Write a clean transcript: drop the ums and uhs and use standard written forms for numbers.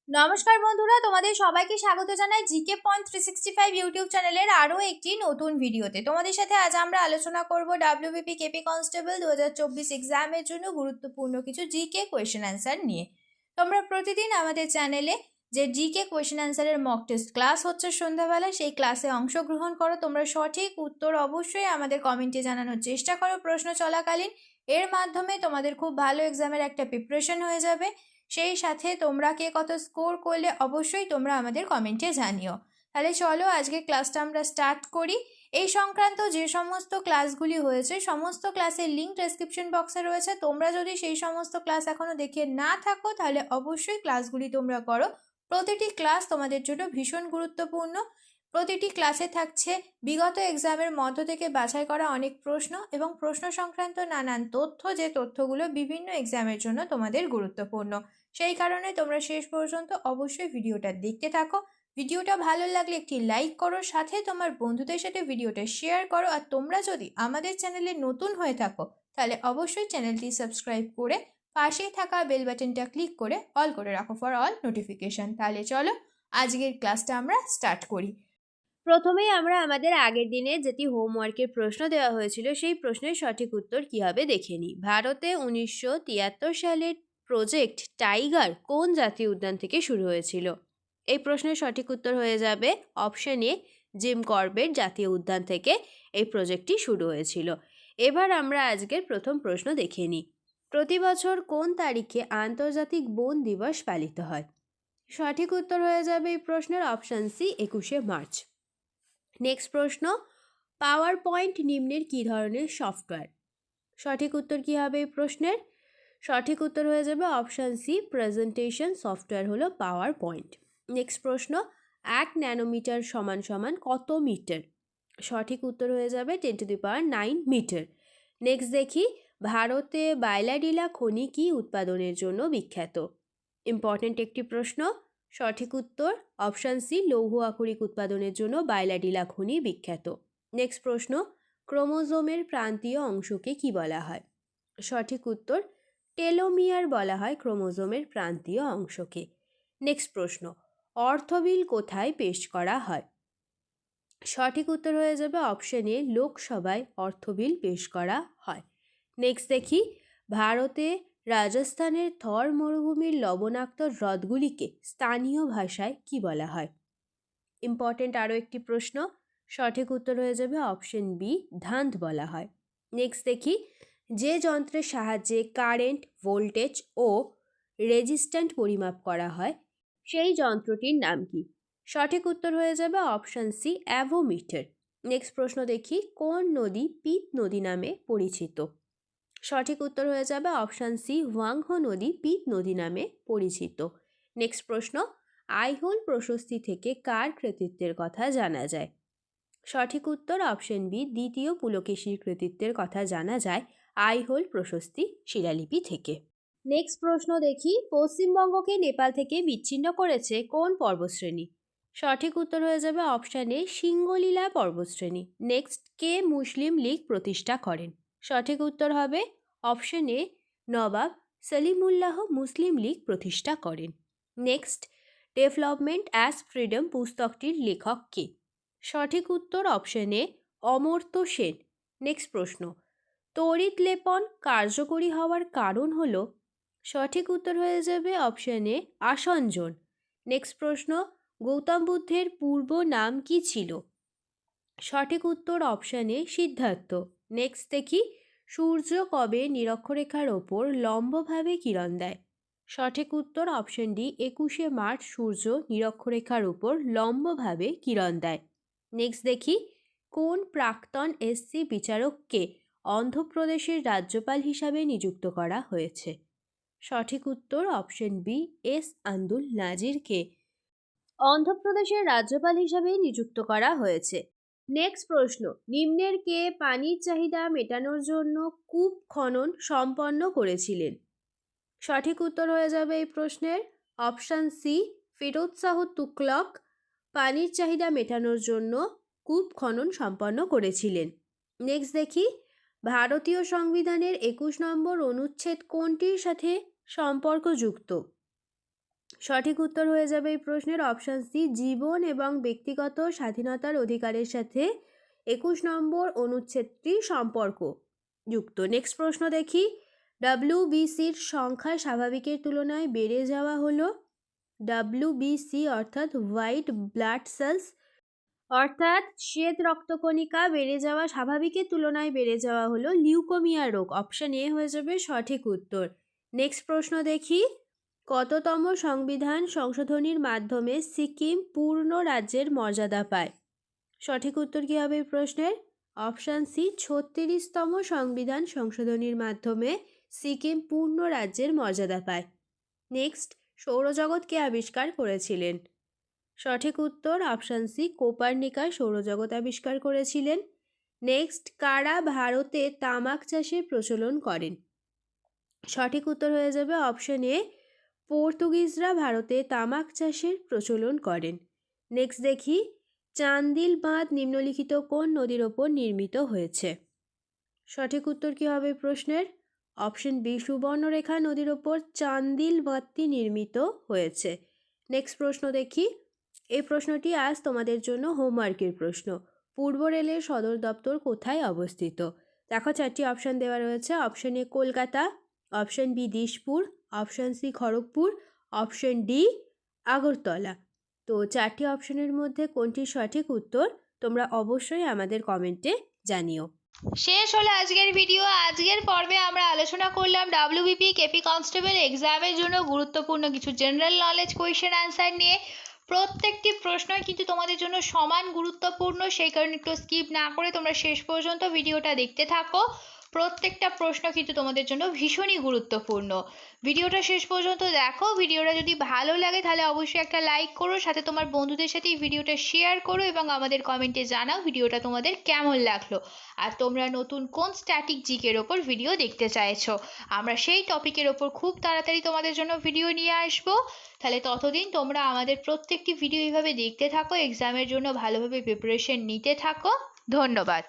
নমস্কার বন্ধুরা, তোমাদের সবাইকে স্বাগত জানাই জিকে পয়েন্ট 365 ইউটিউব চ্যানেলের আরও একটি নতুন ভিডিওতে। তোমাদের সাথে আজ আমরা আলোচনা করব ডাব্লিউবিপি কেপি কনস্টেবল 2024 এক্সামের জন্য গুরুত্বপূর্ণ কিছু জিকে কোয়েশ্চেন অ্যান্সার নিয়ে। তোমরা প্রতিদিন আমাদের চ্যানেলে যে জিকে কোয়েশ্চেন অ্যান্সারের মক টেস্ট ক্লাস হচ্ছে সন্ধ্যাবেলায়, সেই ক্লাসে অংশগ্রহণ করো। তোমরা সঠিক উত্তর অবশ্যই আমাদের কমেন্টে জানানোর চেষ্টা করো প্রশ্ন চলাকালীন। এর মাধ্যমে তোমাদের খুব ভালো এক্সামের একটা প্রিপারেশন হয়ে যাবে। সেই সাথে তোমরা কে কত স্কোর করলে অবশ্যই তোমরা আমাদের কমেন্টে জানিও। তাহলে চলো আজকে ক্লাসটা আমরা স্টার্ট করি। এই সংক্রান্ত যে সমস্ত ক্লাসগুলি হয়েছে সমস্ত ক্লাসের লিঙ্ক ডেসক্রিপশন বক্সে রয়েছে। তোমরা যদি সেই সমস্ত ক্লাস এখনও দেখে না থাকো তাহলে অবশ্যই ক্লাসগুলি তোমরা করো। প্রতিটি ক্লাস তোমাদের জন্য ভীষণ গুরুত্বপূর্ণ। প্রতিটি ক্লাসে থাকছে বিগত এক্সামের মধ্য থেকে বাছাই করা অনেক প্রশ্ন এবং প্রশ্ন সংক্রান্ত নানান তথ্য, যে তথ্যগুলো বিভিন্ন এক্সামের জন্য তোমাদের গুরুত্বপূর্ণ। সেই কারণে তোমরা শেষ পর্যন্ত অবশ্যই ভিডিওটা দেখতে থাকো। ভিডিওটা ভালো লাগলে একটি লাইক করো, সাথে তোমার বন্ধুদের সাথে ভিডিওটা শেয়ার করো। আর তোমরা যদি আমাদের চ্যানেলে নতুন হয়ে থাকো তাহলে অবশ্যই চ্যানেলটি সাবস্ক্রাইব করে পাশেই থাকা বেল বাটনটা ক্লিক করে অল করে রাখো ফর অল নোটিফিকেশন। তাহলে চলো আজকের ক্লাসটা আমরা স্টার্ট করি। প্রথমেই আমরা আমাদের আগের দিনে যেটি হোমওয়ার্কের প্রশ্ন দেওয়া হয়েছিল সেই প্রশ্নের সঠিক উত্তর কী হবে দেখে নিই। ভারতে 1973 সালের প্রজেক্ট টাইগার কোন জাতীয় উদ্যান থেকে শুরু হয়েছিল? এই প্রশ্নের সঠিক উত্তর হয়ে যাবে অপশন এ, জিম করবেট জাতীয় উদ্যান থেকে এই প্রজেক্টটি শুরু হয়েছিল। এবার আমরা আজকের প্রথম প্রশ্ন দেখে নিই। প্রতি বছর কোন তারিখে আন্তর্জাতিক বন দিবস পালিত হয়? সঠিক উত্তর হয়ে যাবে এই প্রশ্নের অপশন সি, 21শে মার্চ। নেক্সট প্রশ্ন, পাওয়ার পয়েন্ট নিম্নের কী ধরনের সফটওয়্যার? সঠিক উত্তর কী হবে এই প্রশ্নের? সঠিক উত্তর হয়ে যাবে অপশান সি, প্রেজেন্টেশন সফটওয়্যার হলো পাওয়ার পয়েন্ট। নেক্সট প্রশ্ন, 1 ন্যানোমিটার সমান সমান কত মিটার? সঠিক উত্তর হয়ে যাবে 10⁹ মিটার। নেক্সট দেখি, ভারতে বাইলাডিলা খনি কি উৎপাদনের জন্য বিখ্যাত? ইম্পর্টেন্ট একটি প্রশ্ন। সঠিক উত্তর অপশান সি, লৌহ আকরিক উৎপাদনের জন্য বাইলাডিলা খনি বিখ্যাত। নেক্সট প্রশ্ন, ক্রোমোজোমের প্রান্তীয় অংশকে কি বলা হয়? সঠিক উত্তর টেলোমিয়ার বলা হয় ক্রোমোজোমের প্রান্তীয় অংশকে। নেক্সট প্রশ্ন, অর্থবিল কোথায় পেশ করা হয়? সঠিক উত্তর হয়ে যাবে অপশন এ, লোকসভায় অর্থবিল পেশ করা হয়। নেক্সট দেখি, ভারতে রাজস্থানের থর মরুভূমির লবণাক্ত হ্রদগুলিকে স্থানীয় ভাষায় কি বলা হয়? ইম্পর্টেন্ট আরও একটি প্রশ্ন। সঠিক উত্তর হয়ে যাবে অপশন বি, ধান্ধ বলা হয়। নেক্সট দেখি, যে যন্ত্রের সাহায্যে কারেন্ট, ভোল্টেজ ও রেজিস্ট্যান্ট পরিমাপ করা হয় সেই যন্ত্রটির নাম কি? সঠিক উত্তর হয়ে যাবে অপশান সি, অ্যাভোমিটার। নেক্সট প্রশ্ন দেখি, কোন নদী পিত নদী নামে পরিচিত? সঠিক উত্তর হয়ে যাবে অপশান সি, হোয়াংহো নদী পিত নদী নামে পরিচিত। নেক্সট প্রশ্ন, আইহোল প্রশস্তি থেকে কার কৃতিত্বের কথা জানা যায়? সঠিক উত্তর অপশন বি, দ্বিতীয় পুলকেশীর কৃতিত্বের কথা জানা যায় আইহোল প্রশস্তি শিলালিপি থেকে। নেক্সট প্রশ্ন দেখি, পশ্চিমবঙ্গকে নেপাল থেকে বিচ্ছিন্ন করেছে কোন পর্বতশ্রেণী? সঠিক উত্তর হয়ে যাবে অপশান এ, সিঙ্গলীলা পর্বতশ্রেণী। নেক্সট, কে মুসলিম লীগ প্রতিষ্ঠা করেন? সঠিক উত্তর হবে অপশন এ, নবাব সলিমুল্লাহ মুসলিম লীগ প্রতিষ্ঠা করেন। নেক্সট, ডেভেলপমেন্ট অ্যাজ ফ্রিডম পুস্তকটির লেখক কে? সঠিক উত্তর option A, Amartya Sen. Next প্রশ্ন, তড়িৎ লেপন কার্যকরী হওয়ার কারণ হলো? সঠিক উত্তর হয়ে যাবে অপশন এ, আসঞ্জন। নেক্সট প্রশ্ন, গৌতম বুদ্ধের পূর্ব নাম কি ছিল? সঠিক উত্তর অপশন এ, সিদ্ধার্থ। নেক্সট দেখি, সূর্য কবে নিরক্ষরেখার ওপর লম্বভাবে কিরণ দেয়? সঠিক উত্তর অপশন ডি, 21শে মার্চ সূর্য নিরক্ষরেখার উপর লম্বভাবে কিরণ দেয়। নেক্সট দেখি, কোন প্রাক্তন এসসি বিচারককে অন্ধ্রপ্রদেশের রাজ্যপাল হিসাবে নিযুক্ত করা হয়েছে? সঠিক উত্তর অপশন বি, এস আন্দুল নাজিরকে অন্ধ্রপ্রদেশের রাজ্যপাল হিসাবে নিযুক্ত করা হয়েছে। নেক্সট প্রশ্ন, নিম্নের কে পানির চাহিদা মেটানোর জন্য কূপ খনন সম্পন্ন করেছিলেন? সঠিক উত্তর হয়ে যাবে এই প্রশ্নের অপশান সি, ফিরোজ শাহ তুগলক পানির চাহিদা মেটানোর জন্য কূপ খনন সম্পন্ন করেছিলেন। নেক্সট দেখি, ভারতীয় সংবিধানের 21 নম্বর অনুচ্ছেদ কোনটির সাথে সম্পর্কযুক্ত? সঠিক উত্তর হয়ে যাবে এই প্রশ্নের অপশান সি, জীবন এবং ব্যক্তিগত স্বাধীনতার অধিকারের সাথে 21 নম্বর অনুচ্ছেদটি সম্পর্ক যুক্ত। নেক্সট প্রশ্ন দেখি, WBCর সংখ্যা স্বাভাবিকের তুলনায় বেড়ে যাওয়া হলো। WBC অর্থাৎ হোয়াইট ব্লাড সেলস অর্থাৎ শ্বেত রক্তকণিকা বেড়ে যাওয়া স্বাভাবিকের তুলনায় বেড়ে যাওয়া হলো লিউকোমিয়া রোগ। অপশান এ হয়ে যাবে সঠিক উত্তর। নেক্সট প্রশ্ন দেখি, কততম সংবিধান সংশোধনীর মাধ্যমে সিকিম পূর্ণ রাজ্যের মর্যাদা পায়? সঠিক উত্তর কী হবে এই প্রশ্নের? অপশান সি, 36তম সংবিধান সংশোধনীর মাধ্যমে সিকিম পূর্ণ রাজ্যের মর্যাদা পায়। নেক্সট, সৌরজগৎ কে আবিষ্কার করেছিলেন? সঠিক উত্তর অপশান সি, কোপার্নিকাস সৌরজগৎ আবিষ্কার করেছিলেন। নেক্সট, কারা ভারতে তামাক চাষের প্রচলন করেন? সঠিক উত্তর হয়ে যাবে অপশান এ, পর্তুগিজরা ভারতে তামাক চাষের প্রচলন করেন। নেক্সট দেখি, চান্দিল বাঁধ নিম্নলিখিত কোন নদীর ওপর নির্মিত হয়েছে? সঠিক উত্তর কী হবে প্রশ্নের? অপশন বি, সুবর্ণরেখা নদীর ওপর চান্দিল বাঁধটি নির্মিত হয়েছে। নেক্সট প্রশ্ন দেখি, এই প্রশ্নটি আজ তোমাদের জন্য হোমওয়ার্কের প্রশ্ন। পূর্ব রেলের সদর দপ্তর কোথায় অবস্থিত? দেখো 4টি অপশান দেওয়া রয়েছে। Option A Kolkata, option B Dispur, option C Kharagpur, option D Agartala. তো 4টি অপশনের মধ্যে কোনটি সঠিক উত্তর তোমরা অবশ্যই আমাদের কমেন্টে জানিও। শেষ হলো আজকের ভিডিও। আজকের পর্বে আমরা আলোচনা করলাম ডাব্লিউবিপি কেপি কনস্টেবল এক্সামের জন্য গুরুত্বপূর্ণ কিছু জেনারেল নলেজ কোয়েশ্চেন অ্যান্সার নিয়ে। প্রত্যেকটি প্রশ্নই কিন্তু তোমাদের জন্য সমান গুরুত্বপূর্ণ, সেই কারণে একটু স্কিপ না করে তোমরা শেষ পর্যন্ত ভিডিওটা দেখতে থাকো। প্রত্যেকটা প্রশ্ন কিন্তু তোমাদের জন্য ভীষণই গুরুত্বপূর্ণ। ভিডিওটা শেষ পর্যন্ত দেখো। ভিডিওটা যদি ভালো লাগে তাহলে অবশ্যই একটা লাইক করো, সাথে তোমার বন্ধুদের সাথে এই ভিডিওটা শেয়ার করো এবং আমাদের কমেন্টে জানাও ভিডিওটা তোমাদের কেমন লাগলো, আর তোমরা নতুন কোন স্ট্যাটিক জিকের ওপর ভিডিও দেখতে চাইছো। আমরা সেই টপিকের ওপর খুব তাড়াতাড়ি তোমাদের জন্য ভিডিও নিয়ে আসবো। তাহলে ততদিন তোমরা আমাদের প্রত্যেকটি ভিডিও এইভাবে দেখতে থাকো, এক্সামের জন্য ভালোভাবে প্রিপারেশন নিতে থাকো। ধন্যবাদ।